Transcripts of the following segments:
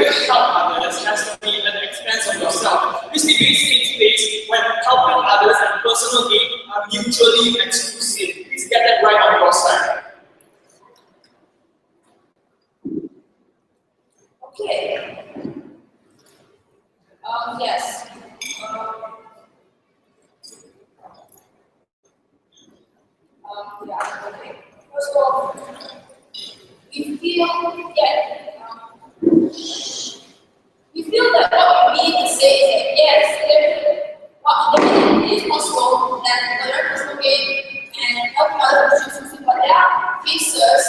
to help others has to be at the expense of yourself. This debate takes place when helping others and personal gain are mutually exclusive. Please get that right on your side. Okay. Yes. Yeah, okay. First of all, we feel that what we mean to say is that yes, it is possible that the personal gain and help others, but there are cases,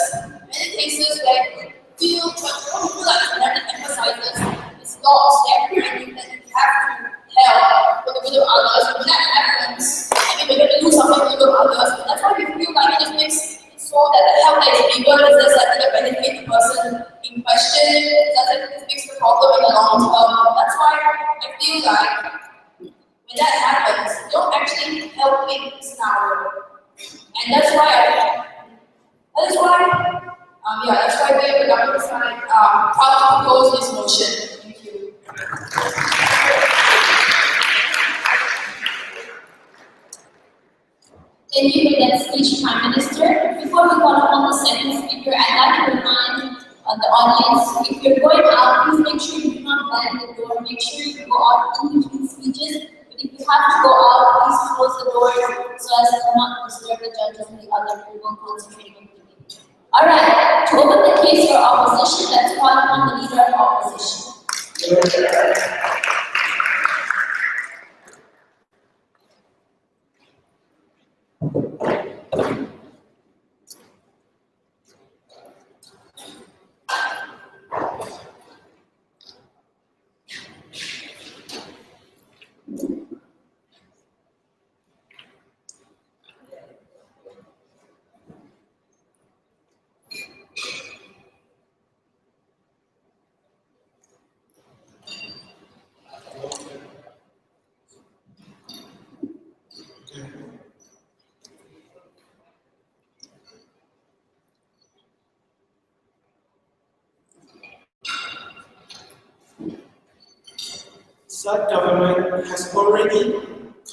many cases where we feel like learning emphasizes this loss, that everything that you have to help for the good of others. When that happens, I mean, we're going to do something for the good of others. That's why we feel like it just makes it so that the help that is bigger is less likely to benefit the person in question. That makes the problem in the long term. That's why I feel like when that happens, you don't actually help in the scenario. And that's why that's why we have the government side how to propose this motion. Thank you. Thank you for that speech, Prime Minister. Before we call upon the second speaker, I'd like to remind the audience, if you're going out, please make sure you do not bang the door. Make sure you go out in between speeches. But if you have to go out, please close the door so as to not disturb the judges and the other people concentrating on the debate. All right, to open the case for opposition, let's call upon the leader of opposition. Such government has already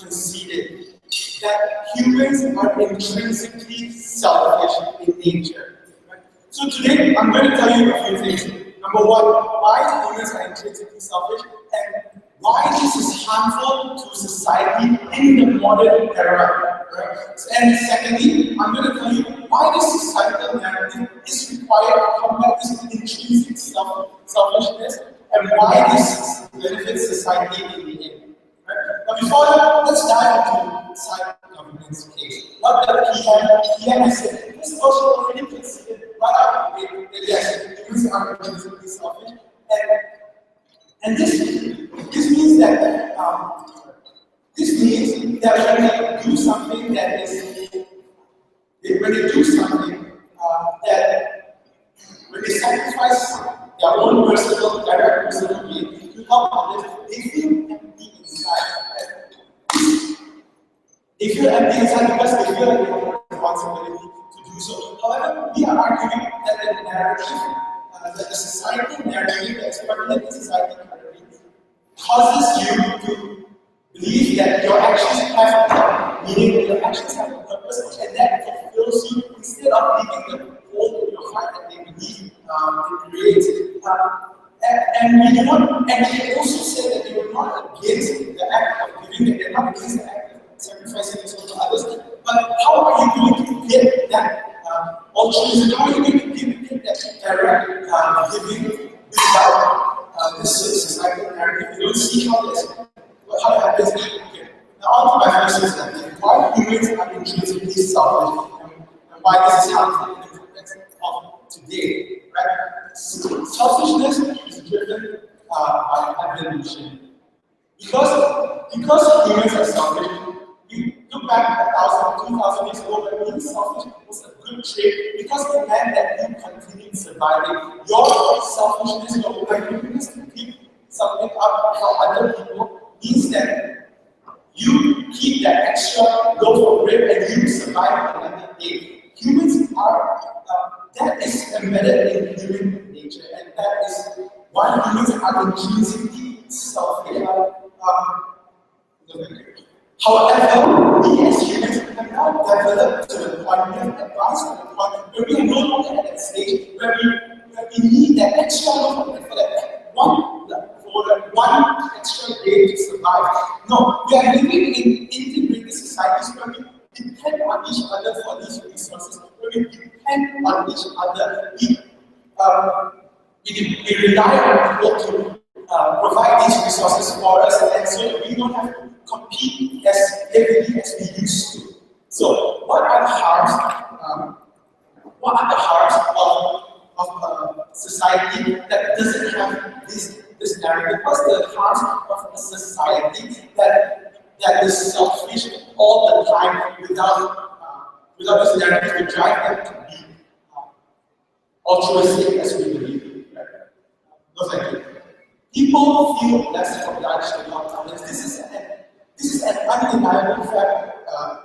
conceded that humans are intrinsically selfish in nature. Right? So today, I'm going to tell you a few things. Number one, why humans are intrinsically selfish and why this is harmful to society in the modern era. Right? And secondly, I'm going to tell you why this societal narrative is required to combat this intrinsic selfishness and why this benefits society in the end. Right? But before that, let's dive into side government's case. What the PM has said, this motion already considered right out of the way that yes, humans are intrinsically selfish, and this means that when they do something that when they sacrifice their own personal, direct personal gain to help others, they feel empty inside. They feel empty inside because they feel like they have a responsibility to do so. However, we are arguing that the narrative, that the societal narrative, the experimental society currently, causes you to believe that your actions have meaning, your actions have a purpose, and that fulfills you instead of leaving the hole in your heart that they believe it creates. And we do not, and they also say that they were not against the act of giving, that they're not against the act of sacrificing themselves to others. But how are you going to get that altruism? How are you going to get that direct giving without this societal narrative? You don't see how it happens here. Now, on to my first example. Why humans are intrinsically selfish and why this is harmful in the context of today. Right? Selfishness is driven by evolution. Because humans are selfish, you look back 1,000, 2,000 years ago, when being selfish was a good trait because it meant that you continued surviving. Your selfishness, your willingness to keep something up for other people means that you keep that extra loaf of bread and you survive another day. Humans are, that is embedded in human nature, and that is while humans are intrinsically selfish. However, we as humans have now developed to the point, we have advanced to the point where we are no longer at that stage where we need that extra for that one extra day to survive. No, we are living in integrated societies where we depend on each other for these resources, where we depend on each other. We rely on people to provide these resources for us, and so we don't have to compete as heavily as we used to. So, what are the harms? What are the harms of a society that doesn't have this narrative? What's the harms of a society that is selfish all the time without this narrative to drive them to be altruistic as we believe? Right? No, thank you. People feel less obliged to help others. This is an undeniable fact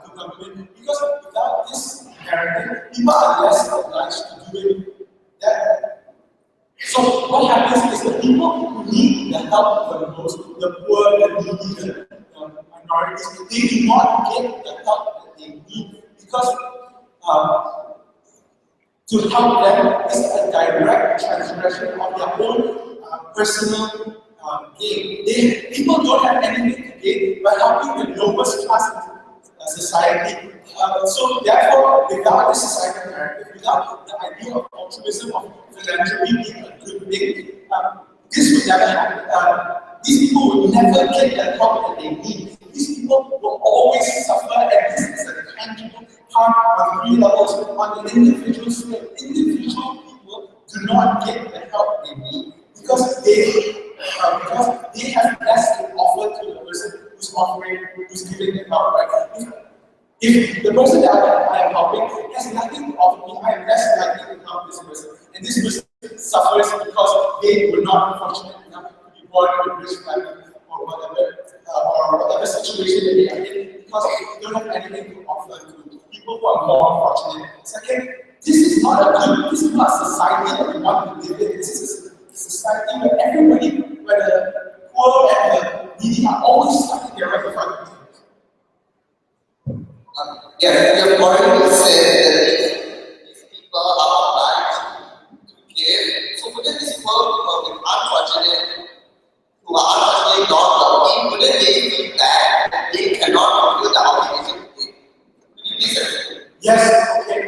to conclude, because without this narrative, people are less obliged to do that. So what happens is the people who need the help the most, the poor, the needy, the minorities, they do not get the help that they need, because to help them is a direct transgression of their own personal gain. People don't have anything to gain by helping the lowest class in society. So therefore, without the societal narrative, without the idea of altruism, of philanthropy being a good thing, this would never happen. These people will never get the help that they need. These people will always suffer, and this is a tangible harm on 3 levels. On the individual scale, individual people do not get the help they need because they have less to offer to the person who's giving them help. Right? If the person that I am helping has nothing to offer me, I am less likely to help this person. And this person suffers because they were not fortunate enough to be born in a rich family or whatever situation that they are in, because they don't have anything to offer to people who are more fortunate. Second, this is not a society that we want to live in. This is a society where everybody, where the poor and the needy are always stuck in their right front. Yes, you have already said that these people are obliged to give. So wouldn't these people who are unfortunate, who are unfortunately not wealthy, wouldn't they feel bad that they cannot fulfill the obligation to give? Could you please explain? Yes, okay.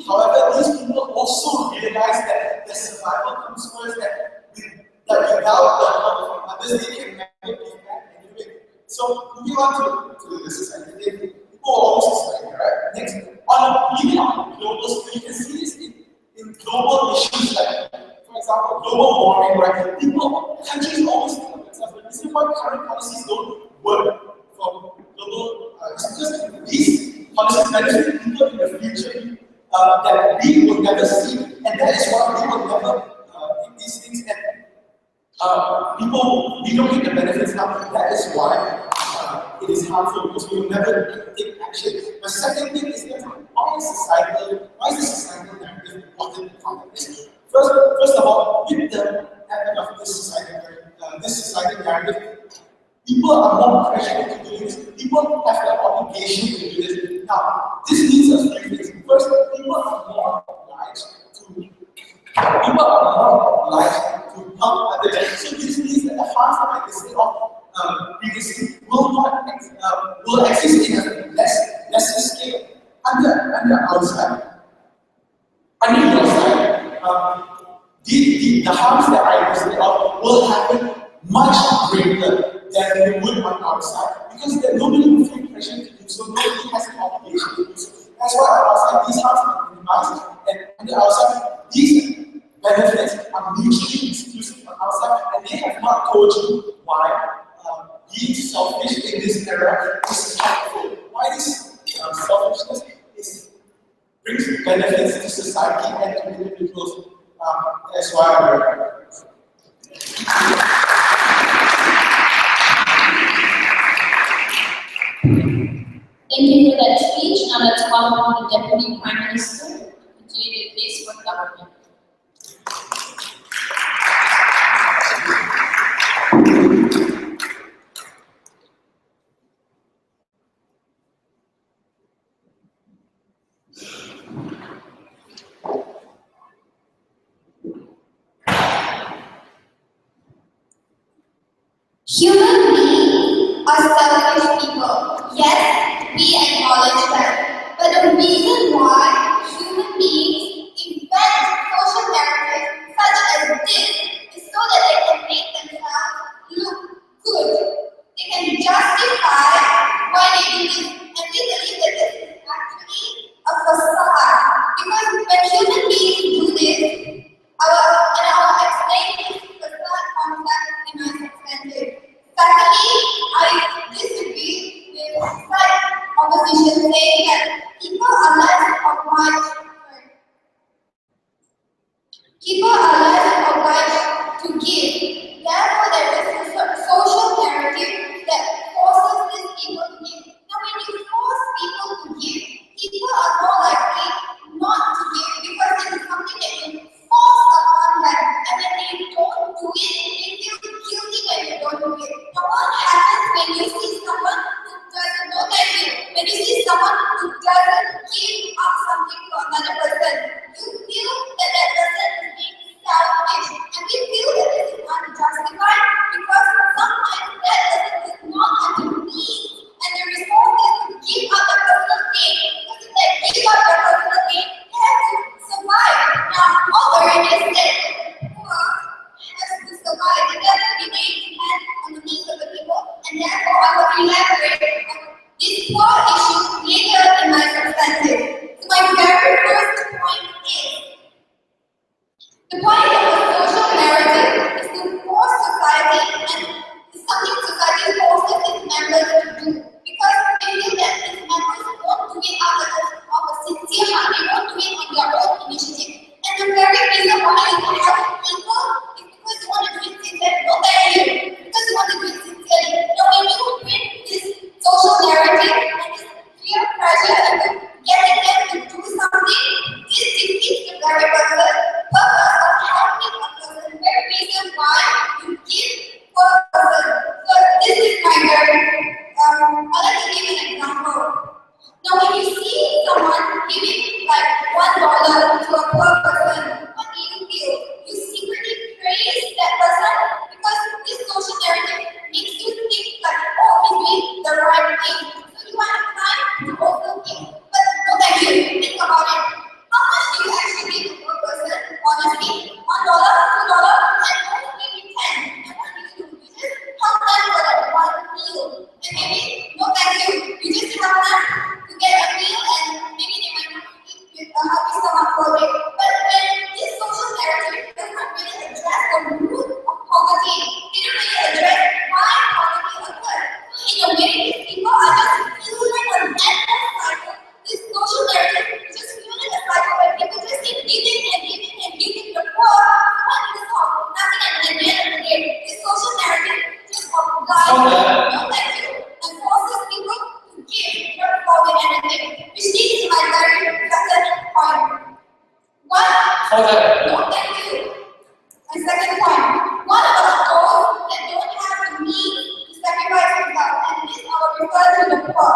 However, these people also realize that the survival comes first, that without the help from others, they can never be back anyway. So moving on to the society. Society, right? Next, even on a global scale, you can see this in global issues like, for example, global warming, right? Countries always think of themselves, but this is why current policies don't work for global because these policies benefit people in the future that we will never see, and that is why we will never take these things and we don't get the benefits now. That is why it is harmful, because we will never take action. The second thing is that why is the societal narrative important in context? First of all, with the advent of this societal narrative, people are more pressured to do this. People have the obligation to do this. Now, this needs a few things. First, people are more obliged to help others. So this means that the harms that I listed off previously will exist in a lesser scale. Under outside. Under your side, the harms that I listed off will happen much greater than they would on our side, because nobody will feel pressure to do so, nobody has an obligation to do so. That's why on our side, these harms are minimized, and on the outside, these benefits are mutually exclusive on our side, and they have not told you why being selfish in this era is harmful. Why this selfishness brings benefits to society and to individuals. That's why I'm here. Thank you for that speech. Now let's welcome the Deputy Prime Minister to continue the case for government. Human beings are selfish people. Yes, we acknowledge that. But the reason why human beings invent social narratives such as this is so that they can make themselves look good. They can justify why they do this. And we believe that this is actually a facade. Because when human beings do this, our explaining this facade concept in my perspective. Secondly, I disagree with side opposition saying that people are less obliged to give. Therefore, there is a social narrative that forces these people to give. Now, when you force people to give, people are more likely not to give because it is something that you force upon them. And when they don't do it, they feel guilty when you don't do it. Now, what happens when you see someone who doesn't know that you? When you see someone who doesn't give up something for another person, you feel that that person is being selfish, and we feel that this is unjustified because sometimes that person does not have the means and the resources to give up the personal gain. Because if they give up their personal gain, they have to survive. Now, although it is said that the poor has to survive, it doesn't remain depend on the needs of the people, and therefore I will elaborate on these four issues later in my perspective. So my very first point is the point of a social narrative is to force society, and it's something society forces its members to do. Because they feel that its members won't do it out of a sincere heart, they won't do it on their own initiative. And the very reason why you have people is because you want to do it sincerely. No, thank you. Because you want to do it sincerely. Now, when you bring this social narrative and this peer pressure into getting them to do something, this defeats the very purpose of helping a person, the very reason why you give for a person. So this is my very, I'd like to give an example. Now when you see someone giving like $1 to a poor person, what do you feel? You secretly praise that person because this social narrative makes you think like, oh, he's doing the right thing. So you want to try to also give. But no, thank you. Think about it. How much do you actually give to a person? Honestly, $1, $2, and most maybe 10. And what do? You just help them for that one meal. And maybe, no thank you. You just help them to get a meal and maybe they might not eat with a happy stomach for a day. But when this social narrative does not really address the root of poverty, they don't really address why poverty occurs. So in a way, these people are just fueling an endless cycle. This social narrative is just fueling a cycle where people just keep giving and giving and giving the poor. What is solve? Nothing at the end of the day. This social narrative just obliges, no thank you, and forces people to give without solving anything. Which leads to my very second point. What? No thank you. My second point. What about those that don't have the means to sacrifice themselves? And this I will refer to the poor.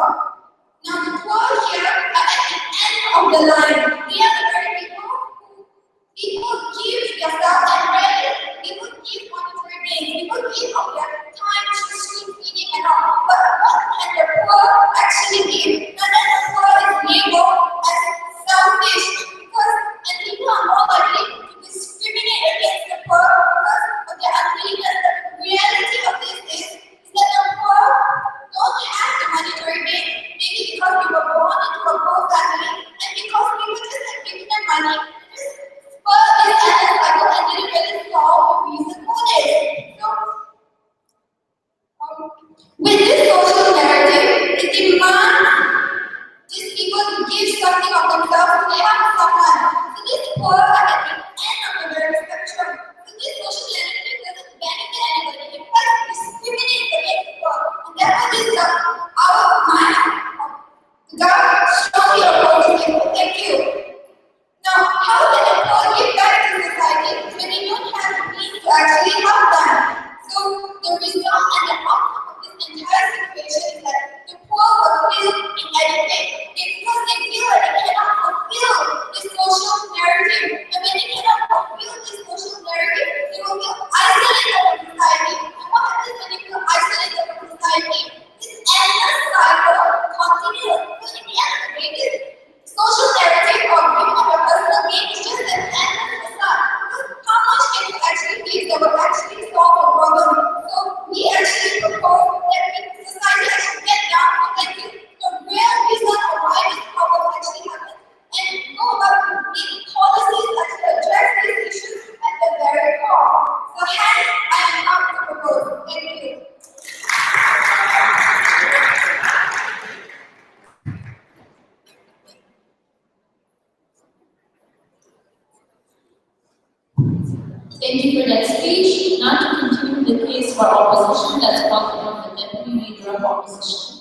Now the poor here are at the end of the line. They are the very people who people give themselves and rarely people give monetary gains. People give of their time, street feeding and all. But what can the poor actually give? Now then the poor is labeled as selfish because and people are more likely to discriminate against the poor because of their unwillingness. The reality of this is that the poor don't have the monetary gain. Maybe because we were born into a poor family and because people just have given them money, just spur this endless cycle and didn't really solve the reason for this. So for opposition. Let's welcome the Deputy Leader of Opposition.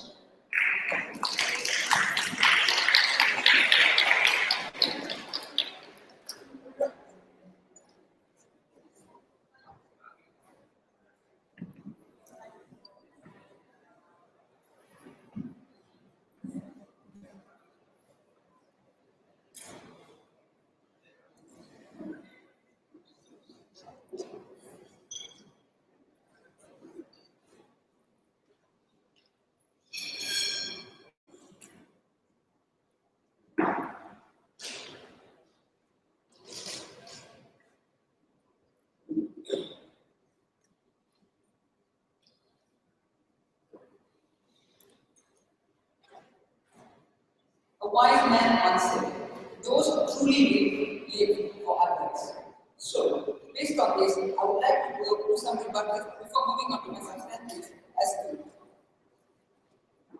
A wise man once said, those who truly live for others. So, based on this, I would like to go through some rebuttals before moving on to my substantive as to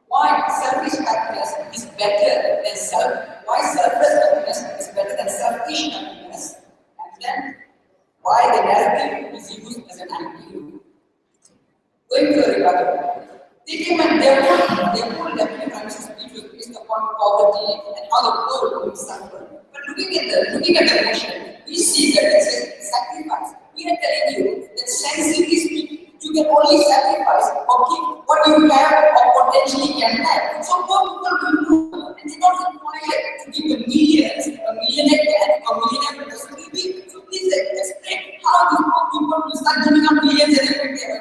why selfish happiness is better than selfless happiness is better than selfish happiness, and then why the narrative is used as an ideal. Going to the rebuttal. They came and their whole deputy prime minister's speech was based upon poverty and how the poor will suffer. But looking at the motion, we see that it says sacrifice. We are telling you that sensibly speaking, you can only sacrifice or give what you have or potentially can have. So poor people will do, and they don't require to give the millions, a millionaire can, a millionaire person will be. So please explain how these poor people will start giving up millions and everything.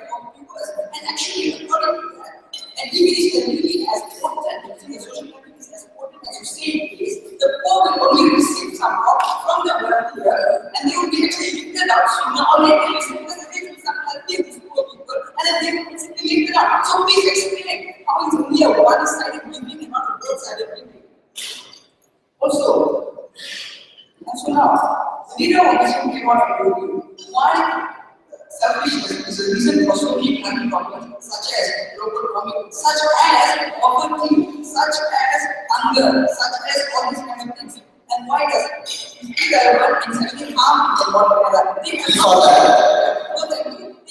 And actually, according to that, and if it is really as important, if the social network is as important as you say it is, the poor will only receive some from the wealthier, and they will be actually lifted out sooner or later, because they will start helping these poor people, and then they will simply lifted out. So please explain how it's only a one-sided giving and not a both-sided giving. Also, and so now, the leader of opposition came out and told you why selfishness is a reason for so many country problems, such as global warming, such as poverty, such as hunger, such as all these kind of things. And why does it? Irrelevant and actually harm the modern era. They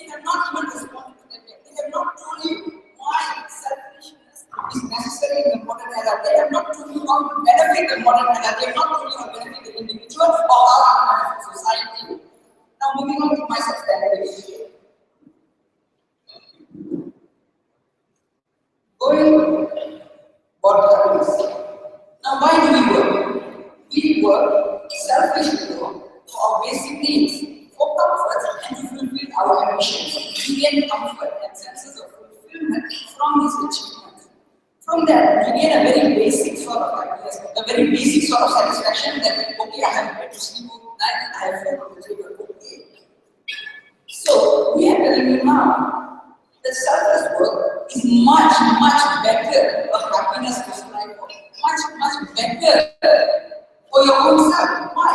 have not even responded to that. They have not told you why selfishness is necessary in the modern era. They have not told you how to benefit the modern era. They have not told you how to benefit the individual or how to benefit society. Now moving on to my substantive. Going what happens. Now why do we work? We work selfishly for our basic needs, for comfort and to fulfill our ambitions. We gain comfort and senses of fulfillment from these achievements. From that, we gain a very basic sort of happiness, a very basic sort of satisfaction that, okay, I have been to sleep tonight, I have food on the table, okay. So, we are telling you now that selfless work is much, much better for happiness to strive for. Much better for your own self. Why?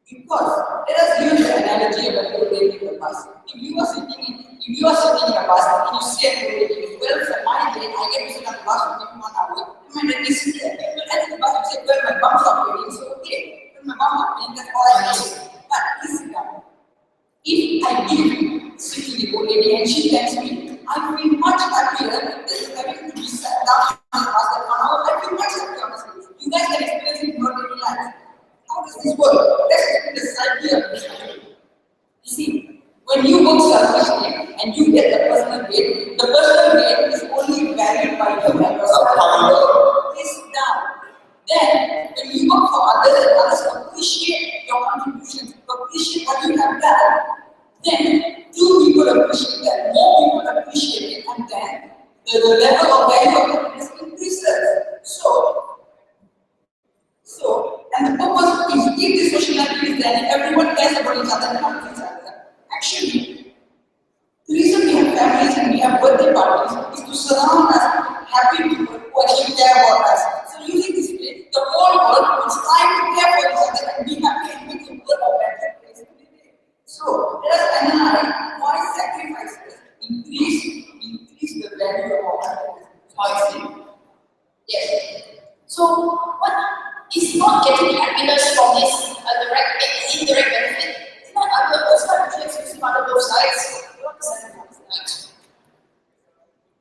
Because let us use the analogy of a little lady in the bus. If you are sitting in a bus and you see a little lady, well, for my day, I get to sit on the bus for maybe 1 hour. My dad is there. But at the bus, you say, well, my bum's not paying, so okay. Well, my bum not paying, that's all I know. But please sit down. If I give sit to the old lady and she tells me, I feel much happier than having to be sat down and ask that 1 hour. I feel much happier, honestly. You guys can experience it in your daily life. How does this work? Let's look at the psyche of this. You see, when you work selfishly and you get the personal gain is only valued by your yourself. Please sit down. Then, when you work for others and others appreciate your contributions, appreciate what you have done, then 2 people appreciate that, more people appreciate it, and then the level of value of happiness increases. And the purpose is if the social network is there and everyone cares about each other and helps each other. Actually, the reason we have families and we have birthday parties is to surround us with happy people who actually care about us. So using this way, the whole world will strive to care for each other and be happy and make the world a better place to live in. So let us analyze why sacrifices increase the value of our happiness. Wisely. Yes. So what is not getting happiness from this direct and indirect benefit? It's not usually part of both sides.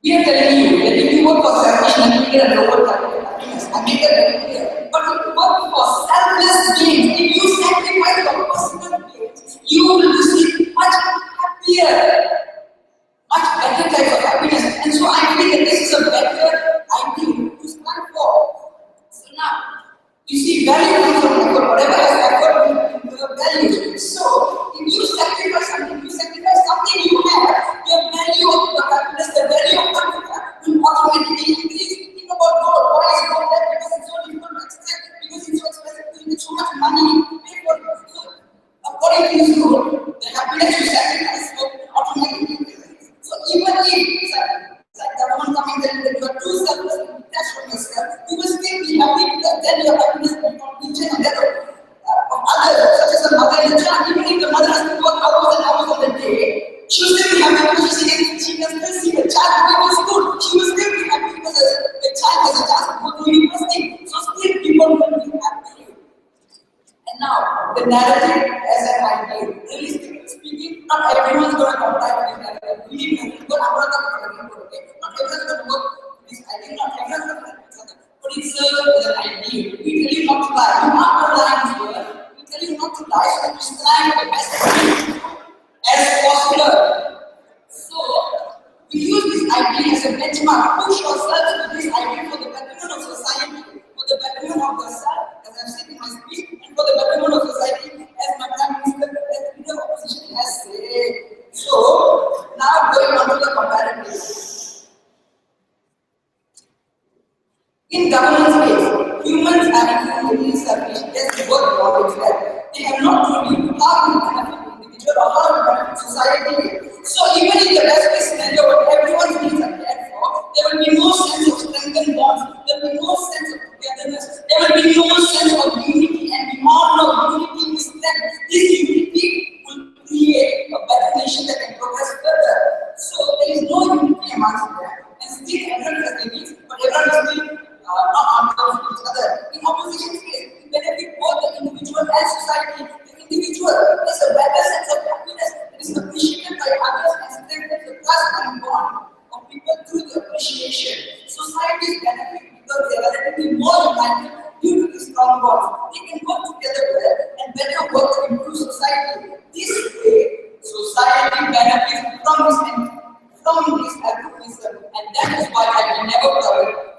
We are telling you that if you work for selfishness, you get a lower type of happiness. I make that very clear. But if you work for selfless gains, if you sacrifice your personal gains, you will receive much happier, much better type of happiness. And so I think that this is a better idea to stand for. So now, you see, value comes from effort. Whatever has effort will have value. So, if you sacrifice something you have, your value of the happiness, the value of what you have will automatically increase. Think about gold. Why is gold there? Because it's so difficult to extract, because it's so expensive, you need so much money to pay for it. So, according to this rule, the happiness you sacrifice will automatically increase. So, even if like government coming there that you are too selfless and detached from yourself, you will still be happy because then your happiness will be contingent on that of others, such as the mother and the child. Even if the mother has to work hours and hours of the day, she will still be happy because she can still see the child going to school. She will still be happy because the child has a chance to go to university. So still people will be happy. And now, the narrative as an idea, realistically speaking, not everyone is going to comply with this narrative. Believe me, but I'm not going to work, okay? Not everyone is going to work with this idea, not everyone is going to work with this. But it's an idea. We tell you not to lie. You are not lying here. We tell you not to lie, so you stand for the best as possible. So, we use this idea as a benchmark. Push yourself to this idea for the betterment of society, for the betterment of yourself, as I've said in my speech, and for the betterment of society, as my Prime Minister, as the leader of opposition has said. So, now going on to the comparative. In governance space, humans are incredibly selfish. Yes, the word acknowledge that. They have not told you how you benefit the individual or how you benefit society. So even in the best case scenario where everyone's needs are cared for, there will be no sense of strengthened bonds, there will be no sense of togetherness, there will be no sense of unity, and we all know unity is strength. This unity will create a better nation that can progress further. So there is no unity amongst them, and still everyone has their needs, but everyone is still not on top of each other. In opposition space, we benefit both the individual and society. The individual has a better sense of happiness that is appreciated by others and strengthens the trust and bond of people through the appreciation. Societies benefit because they are relatively more united due to these strong bonds. They can work together well and better work to improve society. This way, society benefits from this altruism, and that is why I will never cover it.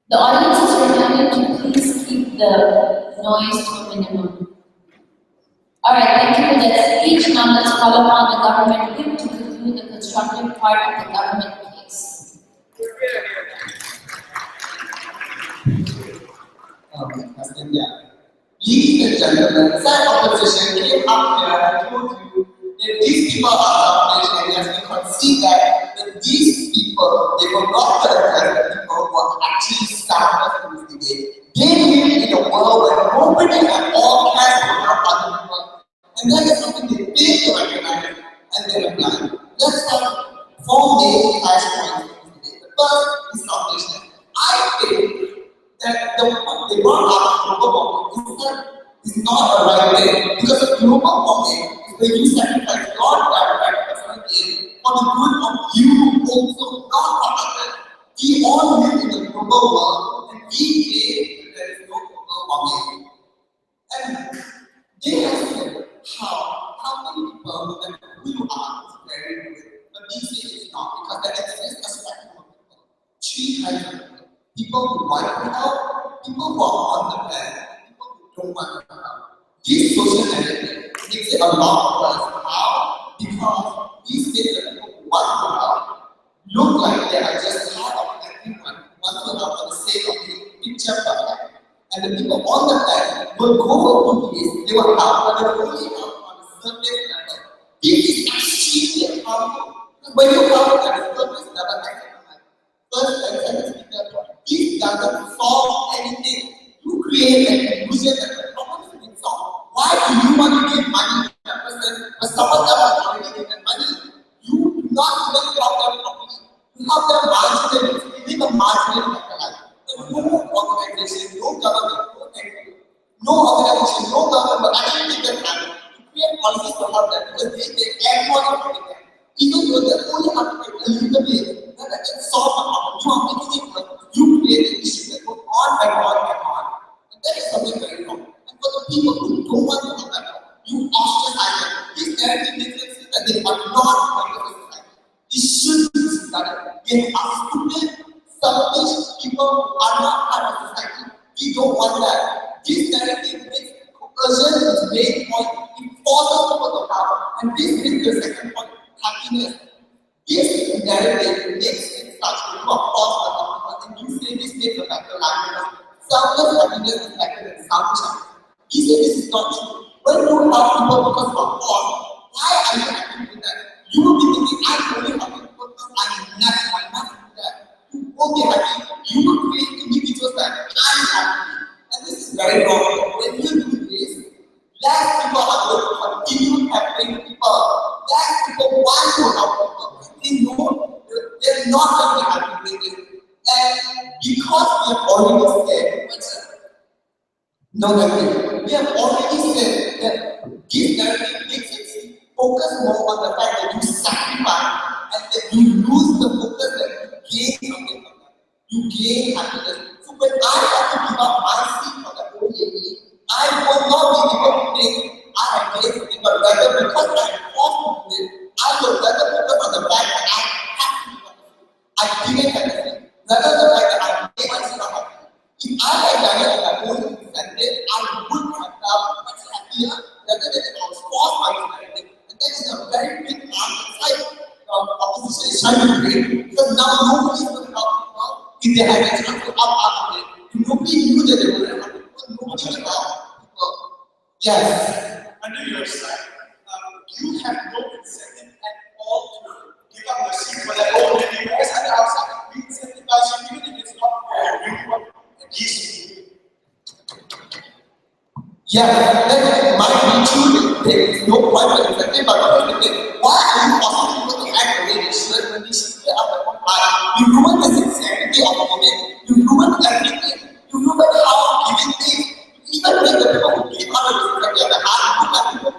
The audience is reminded to please keep the noise to a minimum. Alright, thank you for that speech. Now let's call upon the government whip to conclude the constructive part of the government case. Ladies and gentlemen, side opposition came up here and told you that these people are selfish, and yes, we concede that these people, they were not the people who are actually selfless in this debate. They live in a world where nobody at all cares about other people, and that is something they fail to recognize and they apply. Let's have 4 main cash points in this debate. The first is selfishness. I think that what they brought up global warming is not a right thing, because global warming is when you sacrifice your direct personal gain for the good of you also, not for others. We all live in a global world and we claim that there is no global warming. And they have said how many people and who you are is very good, but we say it's not, because there exists a spectrum of people. 3 kinds of people. People who want to help, people who are on the planet, people who don't want to help. This social narrative makes it a lot worse. How? Because these days the people who want to help look like they are just part of everyone who wants to help for the sake of being picture perfect. And the people on the planet will go to this, they will help, but they will only help on a surface level. This is extremely harmful. When you help at a surface level, first and second speaker, this doesn't solve anything. You create an illusion that the problem has been solved. Why do you want to give money to that person when someone else has already given money? You do not even help them properly. You help them marginally, you live a marginally better life. organization, no government, no NGO, no organization, no government will actually take the time to create policies to help them because they take everyone affected them. Even though they only have to take a little bit, then they can solve the problem. You are making it work. You create an issue that goes on and on and on. And that is something very wrong. And for the people who don't want to help them, you ostracize them. This narrative makes them feel that they are not part of the society. This should be done. They are stupid, selfish people who are not part of society. We don't want that. This narrative makes coercion its main point. It forces people to help. And this brings the second point, happiness. This narrative makes it such that you are forced to help people and you say this makes a better life. Selfless happiness is better than selfish happiness. You say this is not true. When you help people because you are forced, why are you happy with that? You will be thinking, I'm only happy because I'm not do that. You won't be happy. You will create individuals that I'm happy. And this is very wrong. When you do this, less people are going to continue helping people. Less people want to help people. They know they're not going to be happy with it. And because we have already said, we have already said that this narrative makes it focus more on the fact that you sacrifice and that you lose the focus that you gain something from that. You gain happiness. So when I have to give up my seat for the OAE, I will not be able to think I have gained something, but rather because I am forced to do it, I will rather focus on the fact that I have to do it. I didn't have to think, rather than the fact that I made myself happy. If I had done it on my own incentive, I would have felt much happier rather than if I was forced by the narrative. And that is a very big part of the side opposition is trying to create. Because now nobody is going to help people if they had a chance to opt out of it. Nobody knew that they were going to help people. Nobody would help people. Yes. Under your side, you have no incentive at all to give up your seat for that old lady. Whereas on the outside, we incentivize you even if it's not fair. We want at least you. Yeah, that might be true. There is no point for incentive, but why are you forcing people to act the way they should when they should get up their own mind? You ruin the sincerity of the moment. You ruin everything. You ruin how giving things. Even make the people who give out of the sincerity of the heart, you like people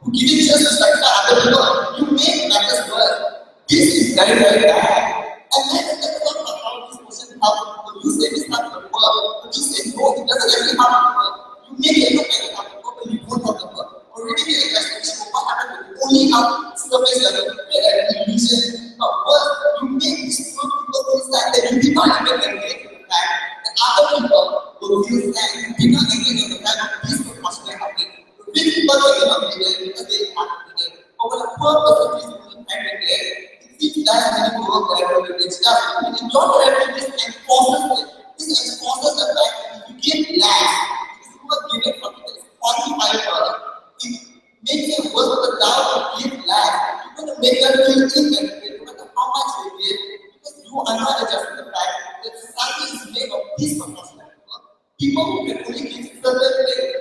who give it just to satisfy other people. You make matters worse. This is very, very bad. And let's talk about how this person helps people. You say this helps the world, but you say no, it doesn't actually help the world. You make it look like a help the world, but you don't help the world. Already made a classification of what happened when you only help surface level and illusion of work. You make these people feel sad that you did not even engage in the fact that other people will feel sad. You did not engage in the fact that these were possibly happening. The big people are not being there because they have to be there. But when a poor person is being handed there, it seems that many people there will be stuff. And in your therapy, this enforces the fact that if you give less, if you are given something that is quantifiable, it makes it worth the doubt to give less. You're going to make them feel inadequate, no matter how much they give, because you are not adjusting the fact that society is made of disproportionate people. People who can only give certain things.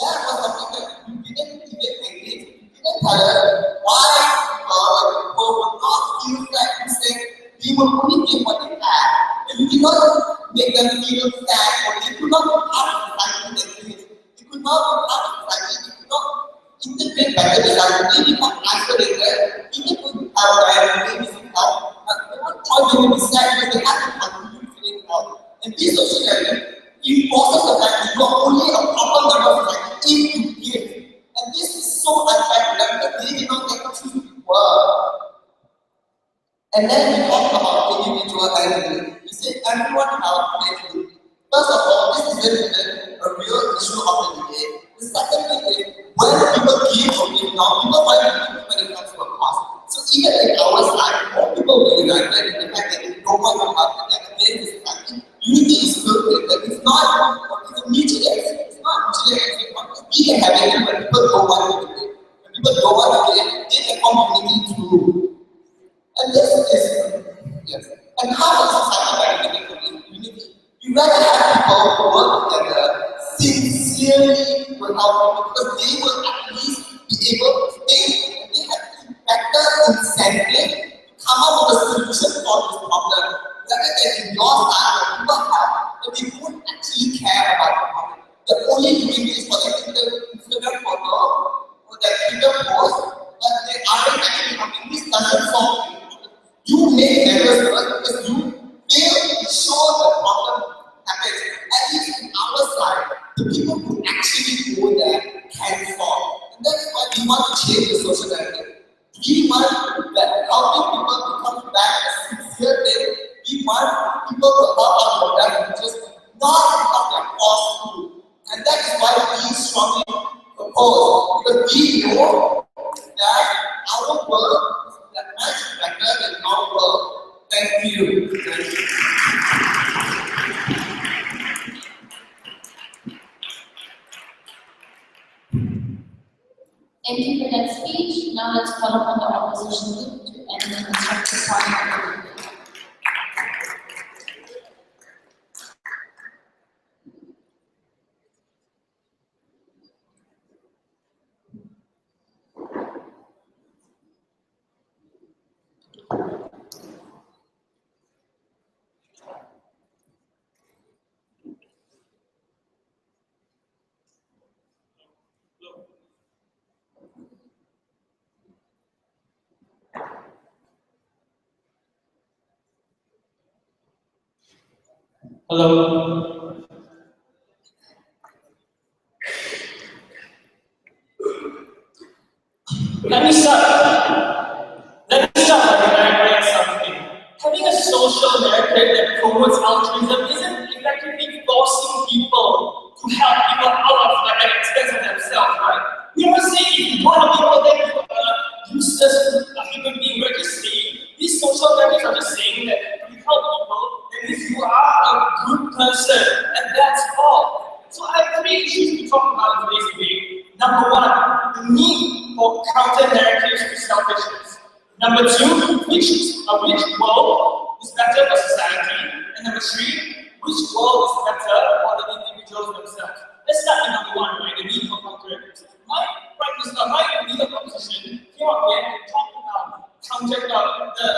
That was something that you didn't even engage. You didn't tell us why people would not feel like you said they will only give what they have. And you did not make them feel sad, or they could not be part of society that they They could not be part of society. They could not integrate better society. They become isolated. Even if you have maybe some help, but they won't try to be sad because they have to continue feeling help. And this society enforces the fact that you are only a proper member of society if you give. And this is so unfair to them that they did not get to choose to work. And then we talk about individual identity. We say everyone has identity. First of all, this is a real issue of the debate. The second thing is when people give or give not, people find it when it comes to a cost. So even in our side, more people will unite in the fact that they don't want to help and that against society. Unity is still there. It's not it's a mutually acceptable. It's not mutually acceptable. We can have it when people don't want to do it. When people don't want to do it, they can form unity through. And this is yes. And how does society benefit from this unity? You rather have people who work together sincerely to help people because they will at least be able to think and they have better incentive to come up with a solution for this problem. Rather than in your side, people help, but they won't actually care about the public. They're only doing this for the Instagram photo or the Twitter post, but they aren't actually helping. This doesn't solve the problem. You make errors because you fail to show the problem happens. At least on our side, the people who actually go there can solve. And that's why we want to change the social narrative. We want that helping people become back a sincere thing. We want people to help our products, just not become their false food. And that is why we strongly propose, because we know that our world is much better than our world. Thank you. Thank you for that speech. Now let's call upon the opposition group to end the constructive part of the meeting. Hello. Let me start by clarifying something. Having a social narrative that promotes altruism isn't effectively forcing people to help people out of at the expense of themselves, right? We never say if you want people that you are useless human being. We're just saying these social narratives are just saying that if you help people, then if you are a good person, and that's all. So I have 3 issues to talk about in today's debate. Number 1, the need for counter narratives to selfishness. Number 2, which world is better for society? And number 3, which world is better for the individuals themselves? Let's start with number 1, right? The need for counter narratives. My leader proposition came up here and talked about the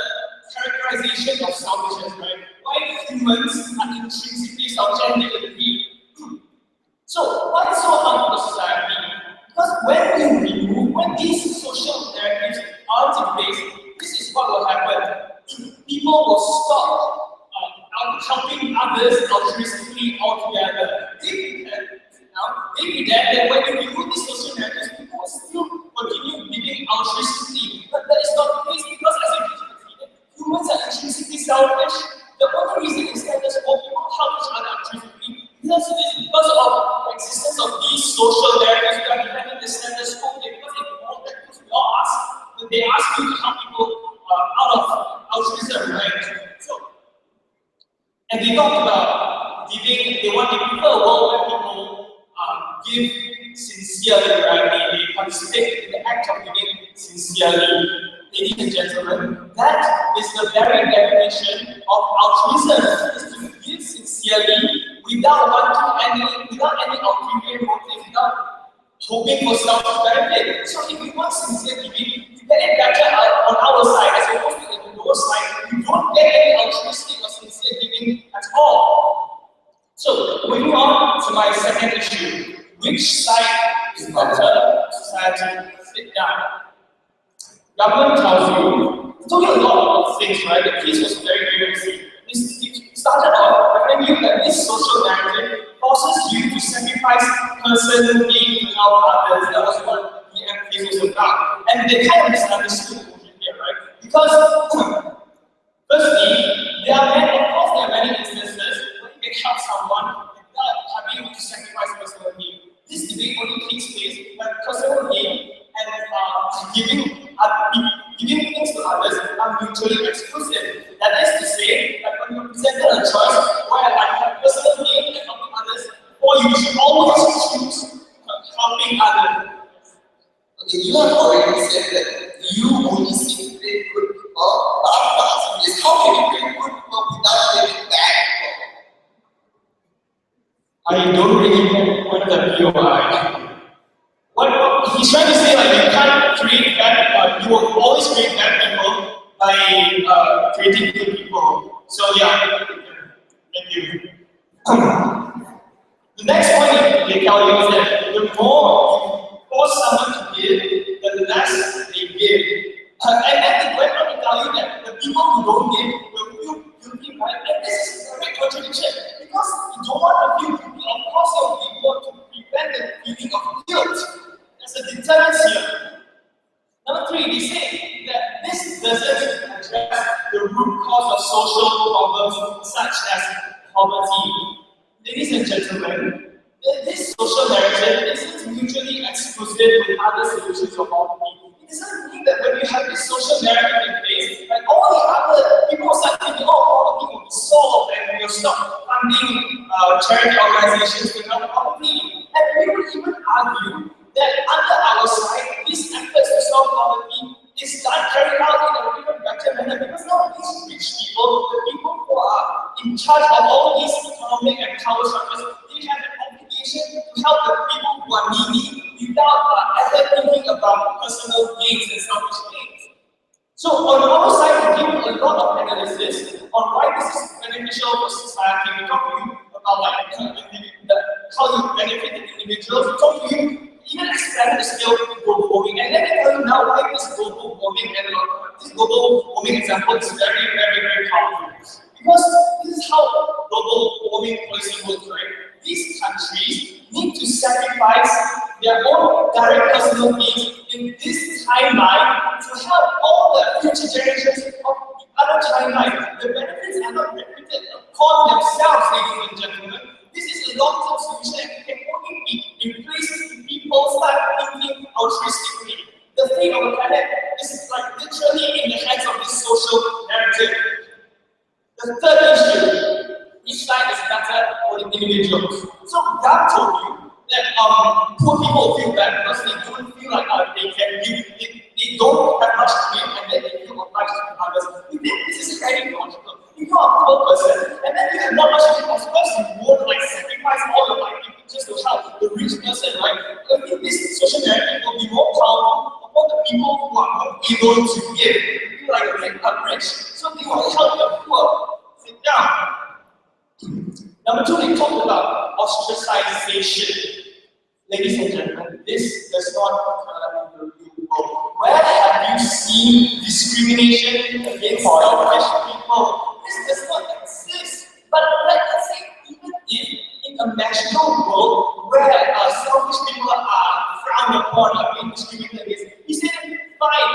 characterization of selfishness, right? Why humans are intrinsically selfish and they agree. So, why is it so hard for society? Because when these social narratives aren't in place, this is what will happen. People will stop helping others altruistically altogether. They pretend that when you remove these social narratives, people will still continue living altruistically. But that is not the case because, as I just repeated, humans are intrinsically selfish. The only reason is that there's more people help each other altruistically. Because it is because of the existence of these social narratives that are defending the status quo. Because they know that we all ask, when they ask you to help people out of altruism, right? So, and they talk about giving. They want to prefer a world where people give sincerely, right? They participate in the act of giving sincerely. Ladies and gentlemen, that is the very definition of altruism: is to give sincerely without any ulterior motive, without hoping for self-benefit. So if you want sincere giving, you get it better on our side as opposed to the lower side. You don't get any altruistic or sincere giving at all. So moving on to my second issue. Which side is better? Society. Sit down. Government tells you, told you a lot of things, right? The case was very, very messy. It started off by telling you that this social narrative forces you to sacrifice person being to help others. That was what the case was about. And they kind of misunderstood the motion here, right? Because, firstly, there are many instances where you can help someone without having to sacrifice personal gain. This debate only takes place when personal gain and giving things to others are mutually exclusive. That is to say, that when you're presented a choice where I have personal gain and helping others, or you should always choose helping others. Okay, you have already said that you only see great good people, but after asking this, how can you create good people without creating bad people? I don't really know what the POI. What he's trying to say, like, you can't create bad people, you will always create bad people by creating good people. So yeah, thank you. The tell you is that the more you force someone to give, the less they give. And then it went on to tell you that the people who don't give will feel guilty, right? And this is a great contradiction because you don't want to feel guilty. Of course, you'll be able to prevent the feeling of guilt. There's a deterrence here. Number three, they say that this doesn't address the root cause of social problems such as poverty. Ladies and gentlemen, this social narrative isn't mutually exclusive with other solutions of poverty. It doesn't mean that when you have this social narrative in place, like all the other people start thinking, oh, poverty will be solved and we'll stop funding charity organizations to help poverty. And we would even argue that under our side, these efforts to solve poverty is carried out in a even better manner because now these rich people, the people who are in charge of all these economic and power structures, they have an obligation to help the people who are needy without ever thinking about personal gains and selfish gains. So on our side, we give a lot of analysis on why this is beneficial for society. We talk to you about like how you benefit the individuals. We talk to you even expand the scale of global warming. And let me tell you now why this global warming and this global warming example is very, very, very powerful. Because this is how global warming policy works, right? These countries need to sacrifice their own direct personal needs in this timeline to help all the future generations of the other timeline. The benefits are not repeated upon themselves, ladies and gentlemen. This is a long-term solution and it can only be in place if people start thinking altruistically. The fate of the planet is like literally in the hands of this social narrative. The third issue, each side is better for the individuals. So God told you that poor people feel bad because they don't feel like they can give, they don't have much to give and then they feel obliged to others. You think this is very logical. If you are a poor person and then you have not much to give, of course you won't like sacrifice all your life just to help the rich person, right? I think this social narrative will be more powerful upon the people who are not able to give. They feel like they are rich, so they will help the poor. Sit down. Number two, they talked about ostracization. Ladies and gentlemen, this does not occur in the real world. Where have you seen discrimination against selfish people? This does not exist. But let us say, even if in a magical world where selfish people are frowned upon or being discriminated against, he said, fine,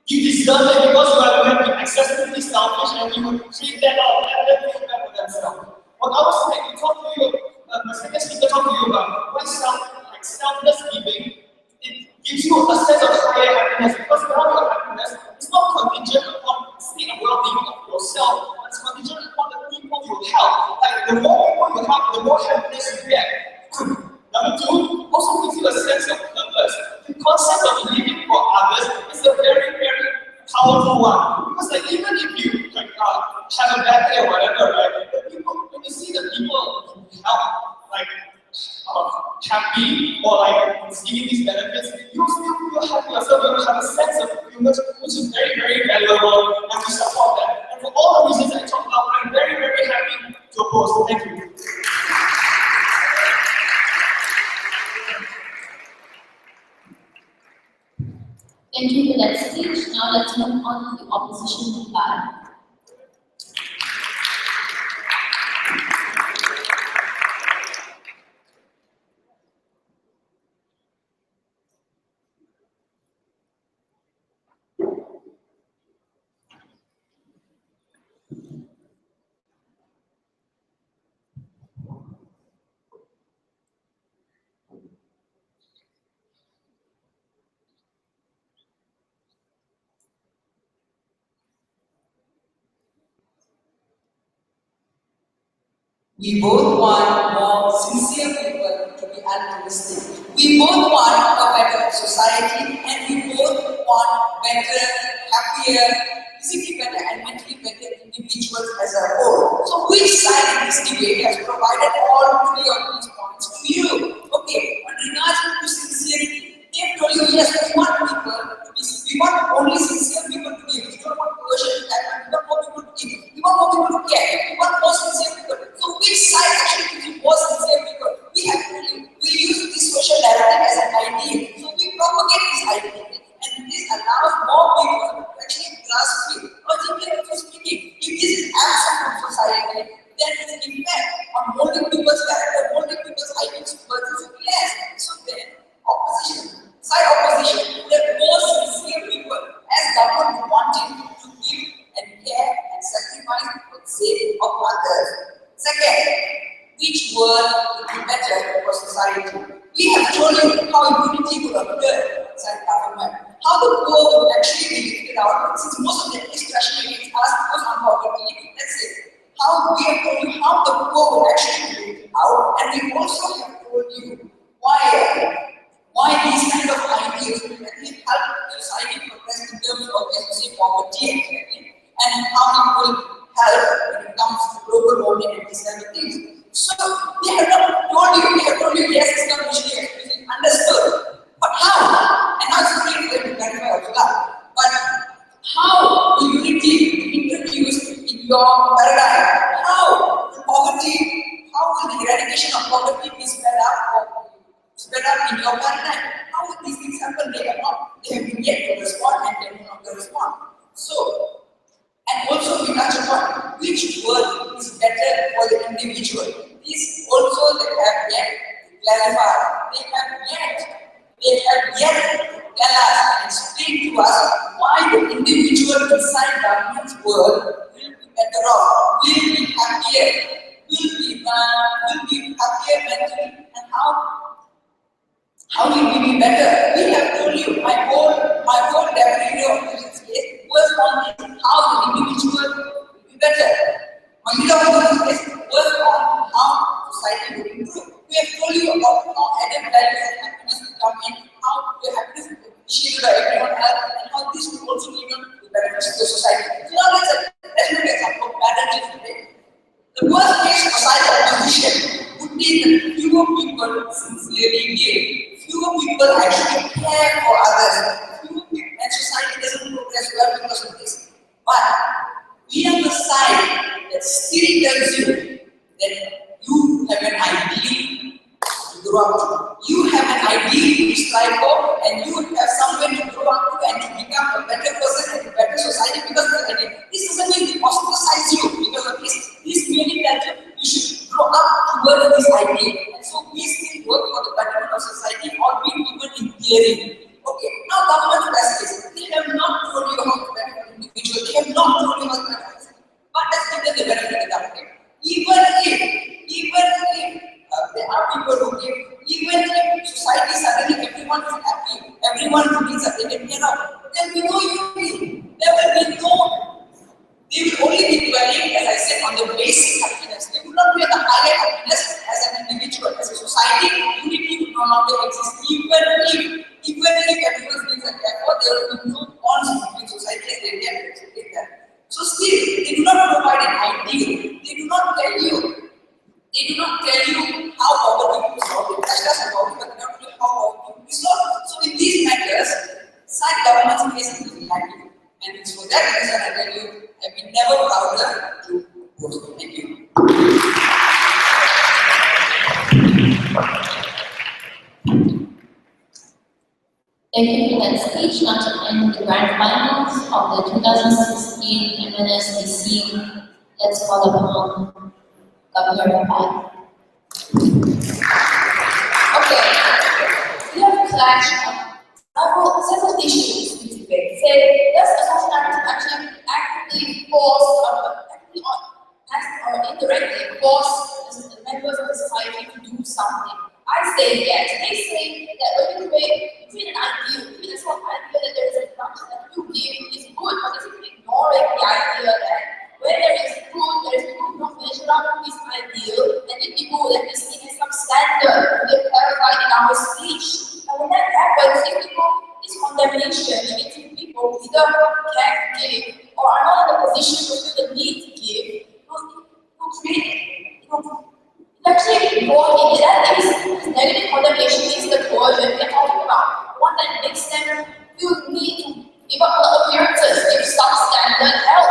you deserve it because you have been excessively selfish and you would treat them out and let them think for themselves. On our side, we talk to you, the second speaker talked to you about why selfless giving, it gives you a sense of higher happiness because now your happiness is not contingent upon the state of well-being of yourself, but it's contingent upon the people you help. Like the more people you help, the more happiness you get. Number two, also gives you a sense of purpose. The concept of living for others is a very, very powerful one. Because like even if you like, have a bad day or whatever, right? The people, when you see the people you help, like happy or like receiving these benefits, you still feel happy yourself. You have a sense of fulfillment, which is very, very valuable, and we support that. And for all the reasons I talked about, I'm very, very happy to oppose. Thank you. Thank you for that speech. Now let's move on to the opposition reply. We both want more sincere people to be altruistic. We both want a better society and we both want better, happier, physically better and mentally better individuals as a whole. So which side in this debate has provided all three of these points to you? Okay, but regards to sincerity, they've told you yes, we want people to be, we want only sincere people to give. We don't want coercion, we don't want people to give. We want more people to care. We want more sincere people. So which side actually gives you more sincere people? We have told you, we then its effect on molding people's character, molding people's ideals towards its less. So then, opposition, side opposition, the most sincere people, as government wanting to give and care and sacrifice for the sake of others. Second, which world would be better for society? We have shown you how unity would occur inside government, how the poor would actually be lifted out, since most of the discussion against us was on poverty. That's it. How we have told you how the poor would actually be lifted out, and we also have told you why these kind of ideas will actually help society progress in terms of, as you say, poverty and how it will help when it comes to global warming and these kind of things. So we have not told you, yes, it's not mutually exclusive, understood. But how? And now it's really going to clarify also that. But how will unity be introduced in your paradigm? How will poverty, how will the eradication of poverty be sped up in your paradigm? How will these things happen? They have been yet to respond and they will not respond. So, and also we touch upon which word is better for the individual. This also they have yet to clarify. They have yet to tell us and explain to us why the individual inside government's world will be better off, will be happier, will be happier mentally, and how will we be better? We have told you my whole video of this case was on this, how the individual will be better. My video of this case was on how society will improve. We have told you about how added values of happiness will come in, how the happiness will be appreciated by everyone else, and how this will also lead on to benefits to the society. So now let's look at some comparative today. The worst case societal opposition would be that fewer people sincerely give. Fewer people actually care for others. Fewer people, and society doesn't progress well because of this. But we have the side that still tells you that you have an ideal to grow up to. You have an ideal to strive for, and you have somewhere to grow up to and to become a better person and a better society because of that. This doesn't mean we ostracize you because of this. This merely tells you should grow up towards this ideal. And so we still work for the betterment of society, albeit even in theory. Okay, now government facilities. They have not told you how to benefit individuals. They have not told you how to benefit. But let's give them the benefit of the doubt. Even if there are people who give, even if society suddenly everyone is happy, everyone feels that they can get up, there will be no unity. There will be no. They will only be dwelling, as I said, on the basic happiness. They will not be on the higher happiness as an individual, as a society. Unity will no longer exist, even if everyone thinks that therefore there will be no bonds between societies. They can take that. So still, they do not provide an ideal. They do not tell you. They do not tell you how poverty is solved. They touch us about it, but they don't tell you how poverty is solved. So in these matters, such governments face is lacking. And it's for that reason I tell you, I've been never prouder to vote. Thank you. Thank you for that speech. Now to end the grand finals of the 2016 MNSDC. Let's call upon Governor Pai. Okay, we have clashed on several issues in this debate. Say, does a society actually actively force or indirectly force the members of the society to do something? I say yes. They say that when you debate between an ideal, between a self-idea that there is a bunch that you give is good, but it's ignoring the idea that when there is good not measure up to this ideal, and then people that this thing is some standard, they clarified in our speech. And when that happens, if people, this condemnation negative people either can't give or are not in a position to feel the need to give, to create, actually more in that is negative condemnation is the coercion we're talking about. One that makes them feel need to give up the appearances, give some standard help.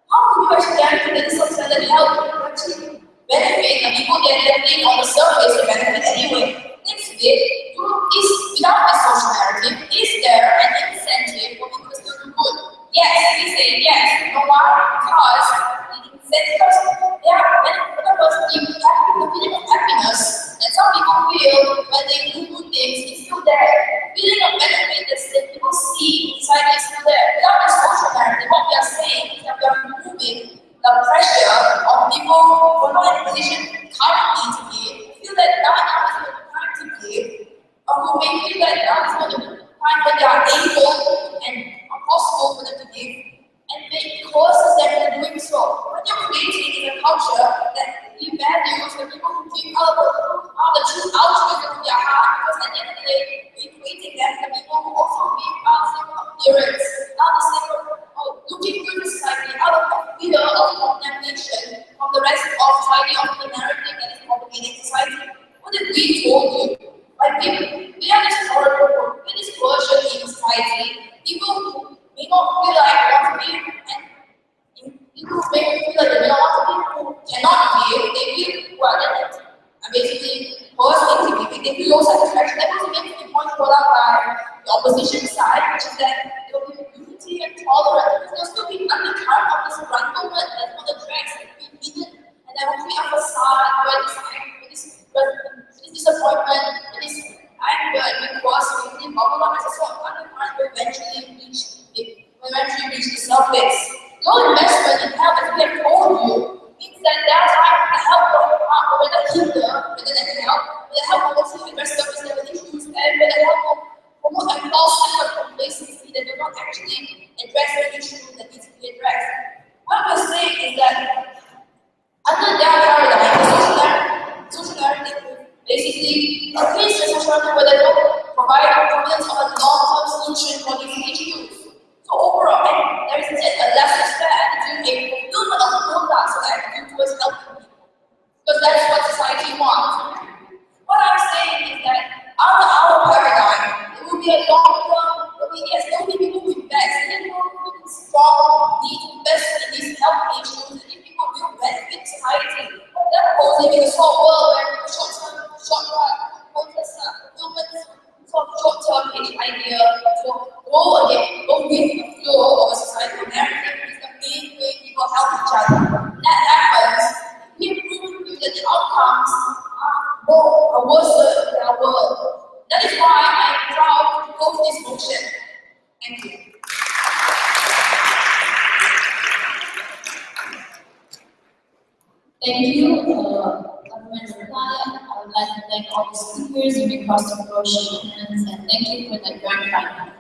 How can you actually guarantee that this substandard help will actually benefit the people that think on the surface to benefit anyway? Next bit, is without a social narrative, is there an incentive for people to still do good? Yes, we say yes. You know why? Because the incentives feel when they do good things, it's still there. Feeling of benefit that people see inside is still there. Without the social narrative, what we are saying is that we are removing the pressure of people who are not in a position currently to give, feel that now is not the time to give, or who may feel that now is not the time when they are able and possible for them to give, and make courses them in doing so. What you're creating is a culture that we value the people who give out the true altruism of their heart, because at the end of the day, we're creating them the people who also give out the same appearance, out the same looking good in society, out of fear of condemnation from the rest of society, of the narrative that is propagating society. What if we told you? Like, we are this horrible, we are this version in society, people who may not feel like they want to give, and people may feel like they may not want to give, who cannot give, they feel, well, and basically, forced into giving, they feel low satisfaction. That was again the point brought up by the opposition side, which is that there will be unity and tolerance. There will still be undercurrent of this ranklement that's not addressed and being hidden, and there will be a facade where this disappointment, this anger and recourse will bubble up as a sort of undercurrent will eventually reach the surface. Your investment in health, as we have told you, means that there are times to help when the hinder, rather than help, when the help will also address surface level issues, and when the help will promote a false sense of complacency that will not actually address the issue that needs to be addressed. What we're saying is that under their paradigm, the social narrative basically against the social narrative where they don't provide evidence of a long-term solution for these issues. So overall, there is a less fair attitude, a fulfillment of quota, so attitude towards helping people. Because that's what society wants. What I'm saying is that under our paradigm, it will be a long-term, there will be people who invest, and people who strong need to invest in these health issues, and these people will benefit society. But that goes in a small world where short-term, short-term idea to go again, go with the flow of a societal narrative is the main way people help each other. That happens, we prove that the outcomes are worse than our world. That is why I am proud to propose this motion. Thank you. Thank you, Government Reply. I would like to thank all the speakers and across the floor, shake hands, and thank you for the grand final.